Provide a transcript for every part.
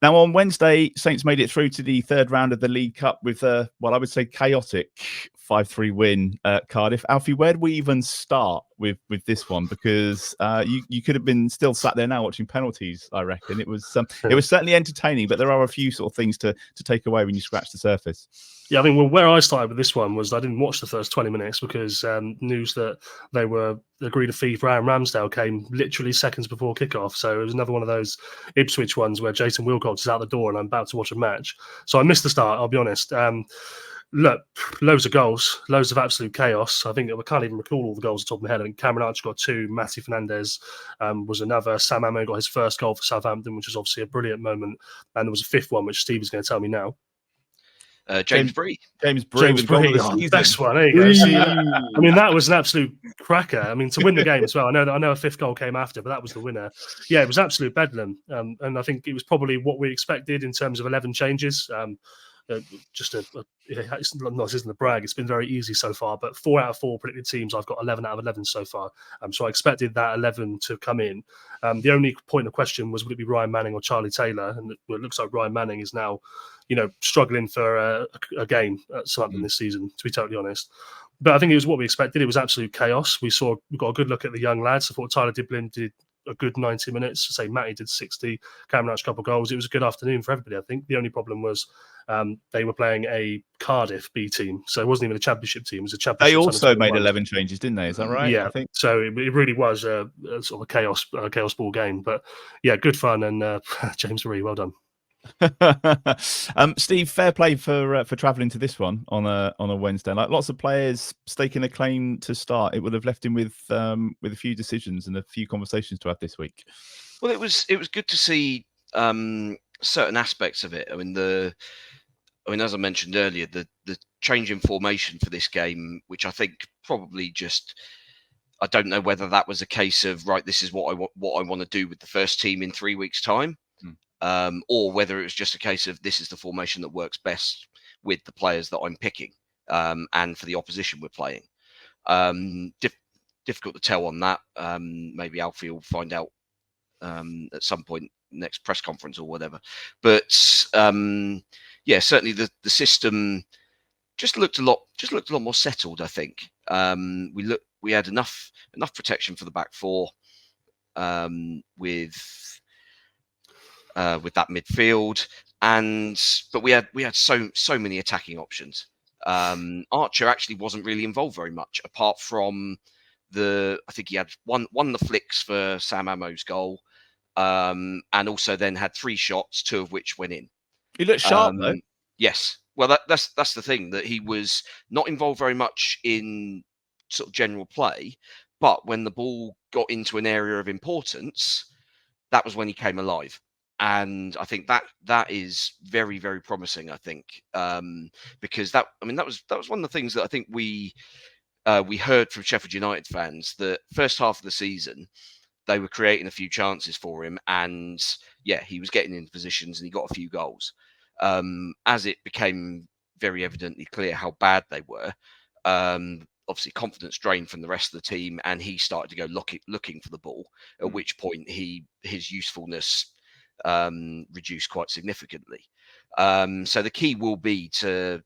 Now, on Wednesday, Saints made it through to the third round of the League Cup with a, I would say chaotic 5-3 win at Cardiff. Alfie, where do we even start with this one? Because you could have been still sat there now watching penalties, I reckon. It was certainly entertaining, but there are a few sort of things to take away when you scratch the surface. Yeah, I mean, well, where I started with this one was I didn't watch the first 20 minutes because news that they were agreed a fee for Aaron Ramsdale came literally seconds before kickoff. So it was another one of those Ipswich ones where Jason Wilcox is out the door and I'm about to watch a match. So I missed the start, I'll be honest. Look, loads of goals, loads of absolute chaos. I think I can't even recall all the goals off the top of my head. I think Cameron Archer got 2, Matty Fernandez was another. Sam Amo got his first goal for Southampton, which was obviously a brilliant moment. And there was a 5th one, which Steve is going to tell me now. James Bree. James Bree, best one. There you go. See, I mean, that was an absolute cracker. I mean, to win the game as well. I know a 5th goal came after, but that was the winner. Yeah, it was absolute bedlam, and I think it was probably what we expected in terms of 11 changes. This isn't a brag. It's been very easy so far, but 4 out of 4 predicted teams, I've got 11 out of 11 so far. So I expected that 11 to come in. The only point of question was, would it be Ryan Manning or Charlie Taylor? And it looks like Ryan Manning is now, struggling for a game at Southampton this season, to be totally honest. But I think it was what we expected. It was absolute chaos. We got a good look at the young lads. I thought Tyler Diblin did a good 90 minutes. Say Matty did 60, Cameron Archer a couple of goals. It was a good afternoon for everybody, I think. The only problem was they were playing a Cardiff B team, so it wasn't even a championship team. It was a championship. They also made 11 changes, didn't they? Is that right? Yeah, I think so. It really was a sort of a chaos ball game. But yeah, good fun, and James Marie, well done. Steve, fair play for travelling to this one on a Wednesday. Like lots of players staking a claim to start. It would have left him with a few decisions and a few conversations to have this week. Well, it was good to see certain aspects of it. I mean, as I mentioned earlier, the change in formation for this game, which I think probably just, I don't know whether that was a case of right, this is what I want to do with the first team in 3 weeks' time. Or whether it was just a case of this is the formation that works best with the players that I'm picking and for the opposition we're playing. Difficult to tell on that. Maybe Alfie will find out at some point next press conference or whatever. But yeah, certainly the system just looked a lot more settled. I think we had enough protection for the back four with that midfield, but we had so many attacking options. Archer actually wasn't really involved very much, apart from I think he had one the flicks for Sam Amo's goal, and also then had 3 shots, 2 of which went in. He looked sharp though. Yes, well that's the thing, that he was not involved very much in sort of general play, but when the ball got into an area of importance, that was when he came alive. And I think that is very, very promising. I think because that was one of the things that I think we heard from Sheffield United fans. The first half of the season, they were creating a few chances for him, and yeah, he was getting into positions and he got a few goals. As it became very evidently clear how bad they were, obviously confidence drained from the rest of the team, and he started to go looking for the ball. At which point his usefulness reduced quite significantly. So the key will be to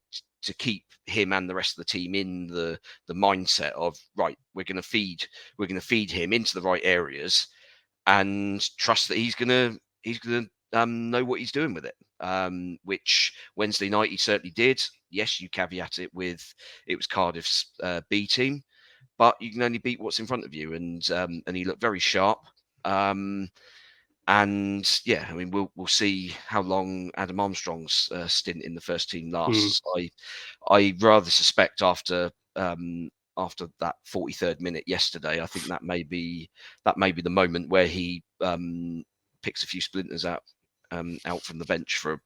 keep him and the rest of the team in the mindset of right, we're going to feed him into the right areas, and trust that he's going to know what he's doing with it. Which Wednesday night he certainly did. Yes, you caveat it with it was Cardiff's B team, but you can only beat what's in front of you, and he looked very sharp. And yeah, I mean, we'll see how long Adam Armstrong's stint in the first team lasts. I rather suspect after that 43rd minute yesterday, I think that may be the moment where he picks a few splinters out from the bench for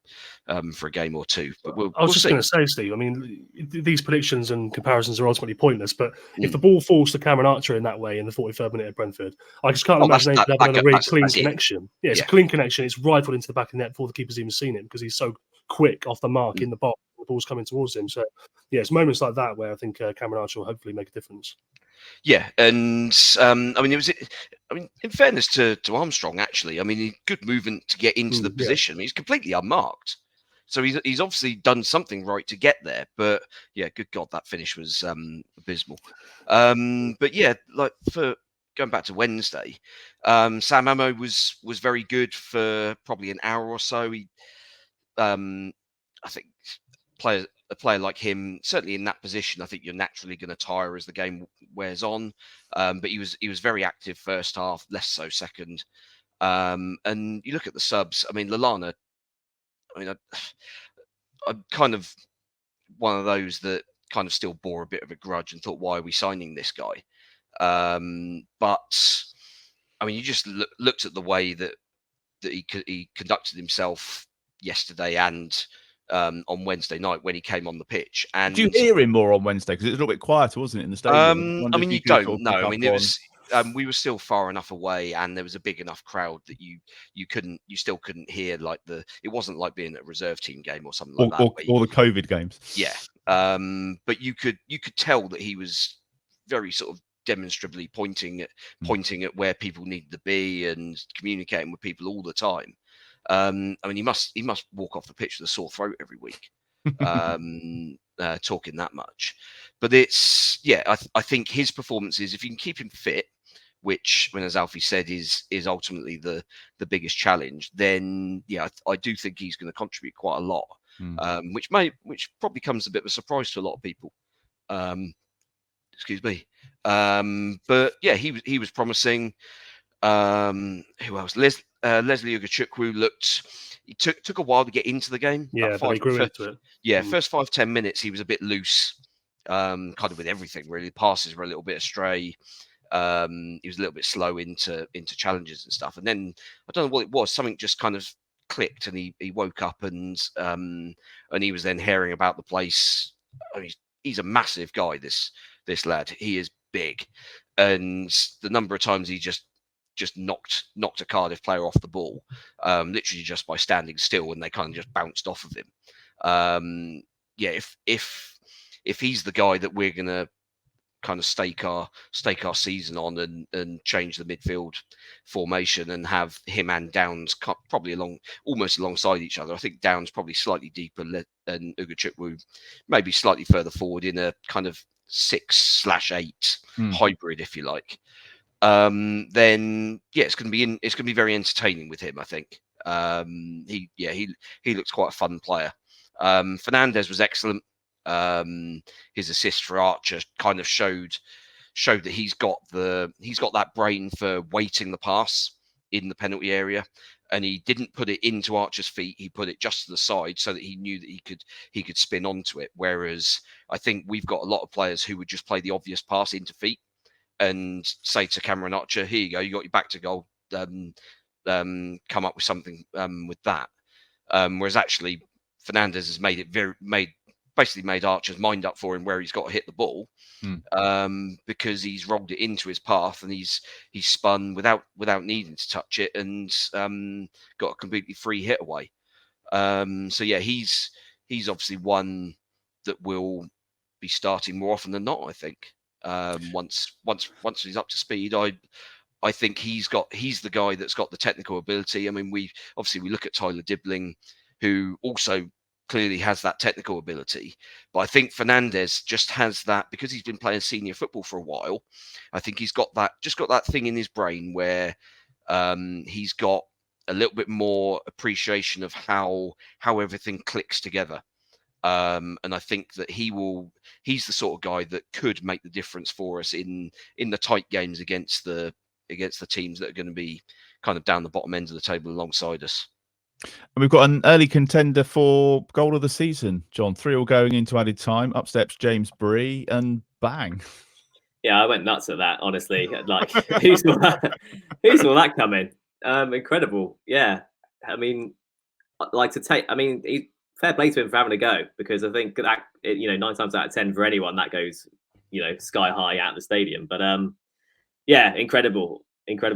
a game or two. But I was just going to say, Steve, I mean, these predictions and comparisons are ultimately pointless, but if the ball falls to Cameron Archer in that way in the 43rd minute at Brentford, I just can't imagine anything having a really clean connection. Yeah, it's a clean connection. It's rifled into the back of the net before the keeper's even seen it, because he's so quick off the mark in the box. The ball's coming towards him. So yeah, it's moments like that where I think Cameron Archer will hopefully make a difference. Yeah, and I mean, in fairness to Armstrong, actually, I mean, good movement to get into the position. I mean, he's completely unmarked, so he's obviously done something right to get there. But yeah, good God, that finish was abysmal. But yeah, like for going back to Wednesday, Sam Amo was very good for probably an hour or so. He, I think, a player like him, certainly in that position, I think you're naturally going to tire as the game wears on. But he was very active first half, less so second. And you look at the subs. I mean, Lallana. I mean, I'm kind of one of those that kind of still bore a bit of a grudge and thought, why are we signing this guy? But I mean, you just looked at the way that he conducted himself yesterday and on Wednesday night when he came on the pitch. And did you hear him more on Wednesday? Because it was a little bit quieter, wasn't it, in the stadium? I mean, you don't know. I mean, it was. We were still far enough away, and there was a big enough crowd that you still couldn't hear like it wasn't like being at a reserve team game or something like that. Or the COVID games. Yeah. But you could tell that he was very sort of demonstrably pointing at where people needed to be and communicating with people all the time. I mean, he must walk off the pitch with a sore throat every week, talking that much. But it's I think his performances, if you can keep him fit, which, when as Alfie said, is ultimately the biggest challenge, then I do think he's going to contribute quite a lot, which probably comes a bit of a surprise to a lot of people. Excuse me. But yeah, he was promising. Who else? Leslie Ugachukwu looked. He took a while to get into the game. Yeah, but he grew into it. Yeah, first 5-10 minutes he was a bit loose, kind of with everything really. Passes were a little bit astray. He was a little bit slow into challenges and stuff. And then I don't know what it was. Something just kind of clicked, and he woke up and he was then herring about the place. I mean, he's a massive guy. This lad, he is big, and the number of times he just knocked a Cardiff player off the ball, literally just by standing still, and they kind of just bounced off of him. If he's the guy that we're gonna kind of stake our season on and change the midfield formation and have him and Downs probably almost alongside each other. I think Downs probably slightly deeper and Ugachukwu maybe slightly further forward in a kind of 6/8 hybrid, if you like. Then it's going to be very entertaining with him. I think he looks quite a fun player. Fernandez was excellent. His assist for Archer kind of showed that he's got that brain for weighting the pass in the penalty area, and he didn't put it into Archer's feet. He put it just to the side so that he knew that he could spin onto it. Whereas I think we've got a lot of players who would just play the obvious pass into feet and say to Cameron Archer, "Here you go, you got your back to goal. Come up with something with that." Whereas actually Fernandez has basically made Archer's mind up for him where he's got to hit the ball, because he's rolled it into his path and he's spun without needing to touch it and got a completely free hit away. So yeah, he's obviously one that will be starting more often than not, I think. Once he's up to speed, I think he's the guy that's got the technical ability. I mean, we look at Tyler Dibbling, who also clearly has that technical ability, but I think Fernandez just has that because he's been playing senior football for a while. I think he's got that thing in his brain where he's got a little bit more appreciation of how everything clicks together. And I think that he's the sort of guy that could make the difference for us in the tight games against the teams that are going to be kind of down the bottom end of the table alongside us. And we've got an early contender for goal of the season, John. 3-3 going into added time. Up steps James Bree, and bang. Yeah, I went nuts at that, honestly. Like, who saw that coming? Incredible. Yeah. I mean, fair play to him for having a go, because I think that 9 times out of 10 for anyone that goes sky high out of the stadium. But yeah, incredible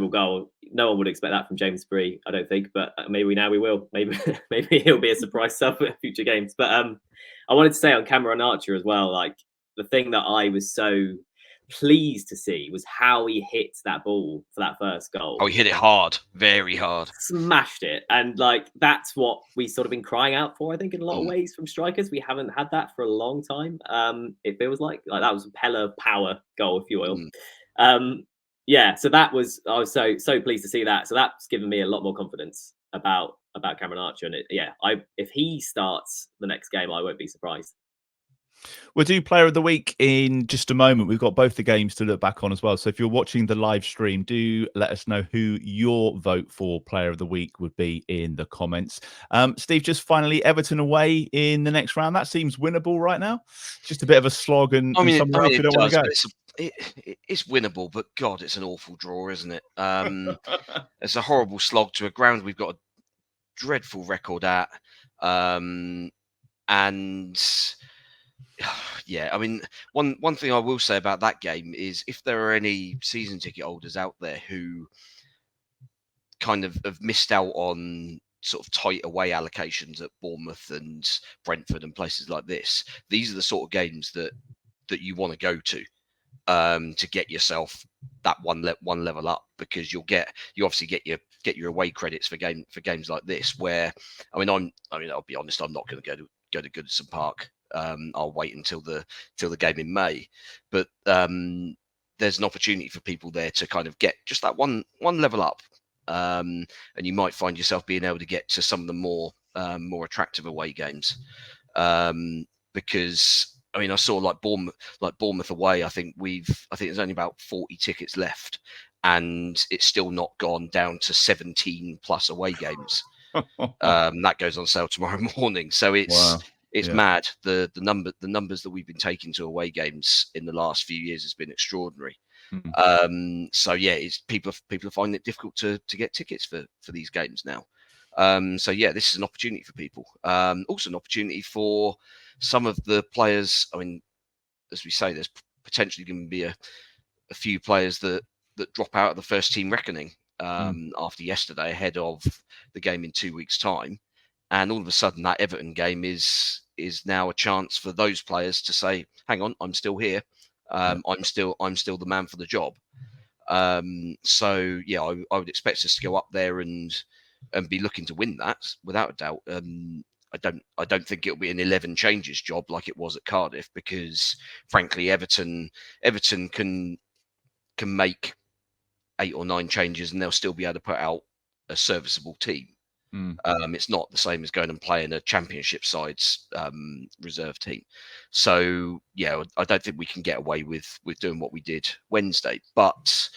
goal. No one would expect that from James Bree, I don't think, but maybe now we will. Maybe he'll be a surprise sub at future games. But I wanted to say on Cameron Archer as well, like the thing that I was so pleased to see was how he hit that ball for that first goal. Oh, he hit it hard, very hard. Smashed it. And like, that's what we sort of been crying out for, I think, in a lot of ways from strikers. We haven't had that for a long time. It feels like that was a Pella power goal, if you will. Yeah, so I was so pleased to see that. So that's given me a lot more confidence about Cameron Archer. And if he starts the next game, I won't be surprised. We'll do Player of the Week in just a moment. We've got both the games to look back on as well. So if you're watching the live stream, do let us know who your vote for Player of the Week would be in the comments. Steve, just finally, Everton away in the next round. That seems winnable right now. Just a bit of a slog and somewhere else we don't want to go. It's winnable, but God, it's an awful draw, isn't it? It's a horrible slog to a ground we've got a dreadful record at. And yeah, I mean, one thing I will say about that game is if there are any season ticket holders out there who kind of have missed out on sort of tight away allocations at Bournemouth and Brentford and places like this, these are the sort of games that you want to go to get yourself that one level up, because you obviously get your away credits for games like this. Where I'll be honest, I'm not going to go to Goodison Park. I'll wait until the game in May, but there's an opportunity for people there to kind of get just that one level up, and you might find yourself being able to get to some of the more attractive away games, because I mean, I saw like Bournemouth away. I think there's only about 40 tickets left, and it's still not gone down to 17 plus away games. That goes on sale tomorrow morning, so it's mad. The numbers that we've been taking to away games in the last few years has been extraordinary. So yeah, people are finding it difficult to get tickets for these games now. So yeah, this is an opportunity for people. Also an opportunity for some of the players. I mean, as we say, there's potentially going to be a few players that drop out of the first team reckoning after yesterday, ahead of the game in 2 weeks' time. And all of a sudden, that Everton game is now a chance for those players to say, "Hang on, I'm still here. I'm still the man for the job." So yeah, I would expect us to go up there and be looking to win that without a doubt. I don't think it'll be an 11 changes job like it was at Cardiff, because frankly, Everton can make 8 or 9 changes and they'll still be able to put out a serviceable team. It's not the same as going and playing a championship side's reserve team. So yeah, I don't think we can get away with doing what we did Wednesday. But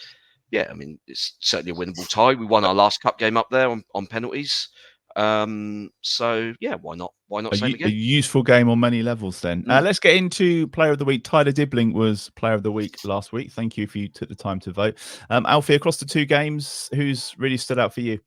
yeah, I mean, it's certainly a winnable tie. We won our last cup game up there on penalties. So yeah, why not same again? A useful game on many levels then. Let's get into Player of the Week. Tyler Dibbling was Player of the Week last week. Thank you for you took the time to vote. Alfie, across the 2 games, who's really stood out for you?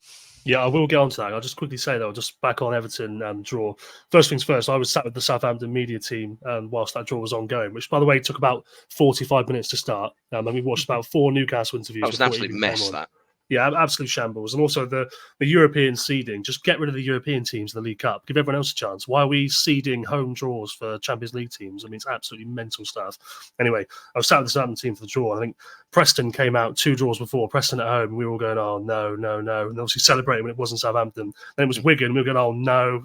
Yeah, I will get on to that. I'll just quickly say, though, just back on Everton draw. First things first, I was sat with the Southampton media team whilst that draw was ongoing, which, by the way, took about 45 minutes to start. And we watched about 4 Newcastle interviews. That was an absolute mess, that. Yeah, absolute shambles. And also the European seeding. Just get rid of the European teams in the League Cup. Give everyone else a chance. Why are we seeding home draws for Champions League teams? I mean, it's absolutely mental stuff. Anyway, I was sat with the Southampton team for the draw. I think Preston came out 2 draws before. Preston at home. We were all going, oh, no. And obviously celebrating when it wasn't Southampton. Then it was Wigan. We were going, oh, no.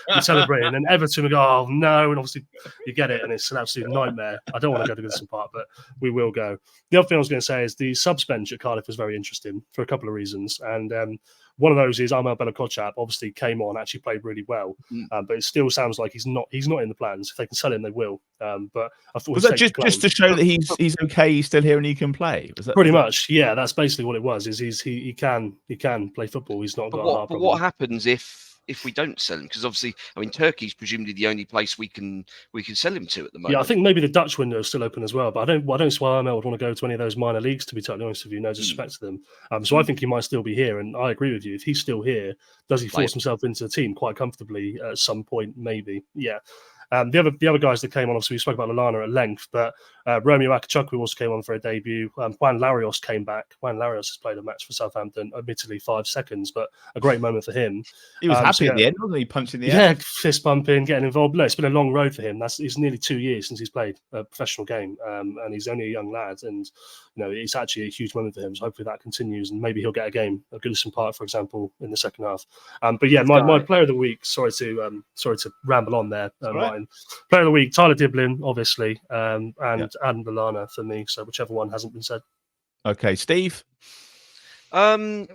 And celebrating. And Everton would go, oh, no. And obviously you get it. And it's an absolute nightmare. I don't want to go to Goodison Park, but we will go. The other thing I was going to say is the subs bench at Cardiff was very interesting for a couple of reasons. And one of those is Bella-Kotchap obviously came on, actually played really well. But it still sounds like he's not in the plans. If they can sell him, they will. But I thought, was that just to show that he's okay, he's still here and he can play? Was that pretty much? Yeah, that's basically what it was. Is he can play football. He's not got a heart problem. But what happens if we don't sell him? Because obviously, I mean, Turkey's presumably the only place we can sell him to at the moment. Yeah, I think maybe the Dutch window is still open as well. But I don't see why Amo would want to go to any of those minor leagues, to be totally honest with you. No disrespect to them. So I think he might still be here. And I agree with you. If he's still here, does he force himself into the team quite comfortably at some point? Maybe. Yeah. The other guys that came on, obviously we spoke about Lallana at length, but Romeo Akachukwu also came on for a debut. Juan Larios came back. Juan Larios has played a match for Southampton, admittedly 5 seconds, but a great moment for him. He was happy at the end, wasn't he? Punching the air. Yeah, fist bumping, getting involved. No, it's been a long road for him. It's nearly 2 years since he's played a professional game, and he's only a young lad. And it's actually a huge moment for him. So hopefully that continues, and maybe he'll get a game at Goodison Park, for example, in the second half. But yeah, my player of the week. Sorry to ramble on there, Martin. Player of the week, Tyler Diblin, obviously, and Adam Lallana for me. So whichever one hasn't been said. Okay, Steve. I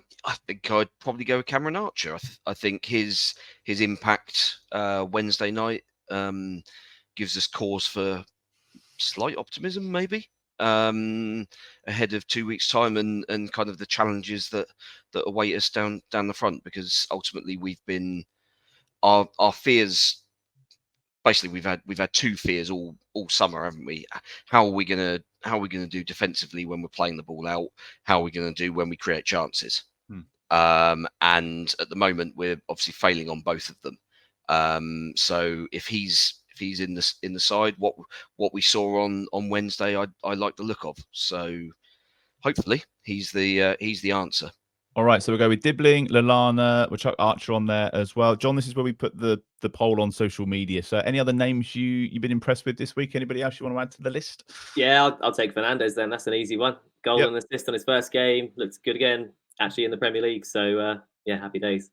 think I'd probably go with Cameron Archer. I think his impact Wednesday night gives us cause for slight optimism, maybe ahead of 2 weeks' time and kind of the challenges that await us down the front. Because ultimately we've been our fears. Basically, we've had 2 fears all summer, haven't we? How are we gonna do defensively when we're playing the ball out? How are we gonna do when we create chances? And at the moment, we're obviously failing on both of them. So if he's in the side, what we saw on Wednesday, I like the look of. So hopefully he's the answer. All right, so we'll go with Dibbling, Lallana, we'll chuck Archer on there as well. John, this is where we put the poll on social media. So any other names you've been impressed with this week? Anybody else you want to add to the list? Yeah, I'll take Fernandes then. That's an easy one. Goal and assist on his first game. Looks good again, actually, in the Premier League. So, yeah, happy days.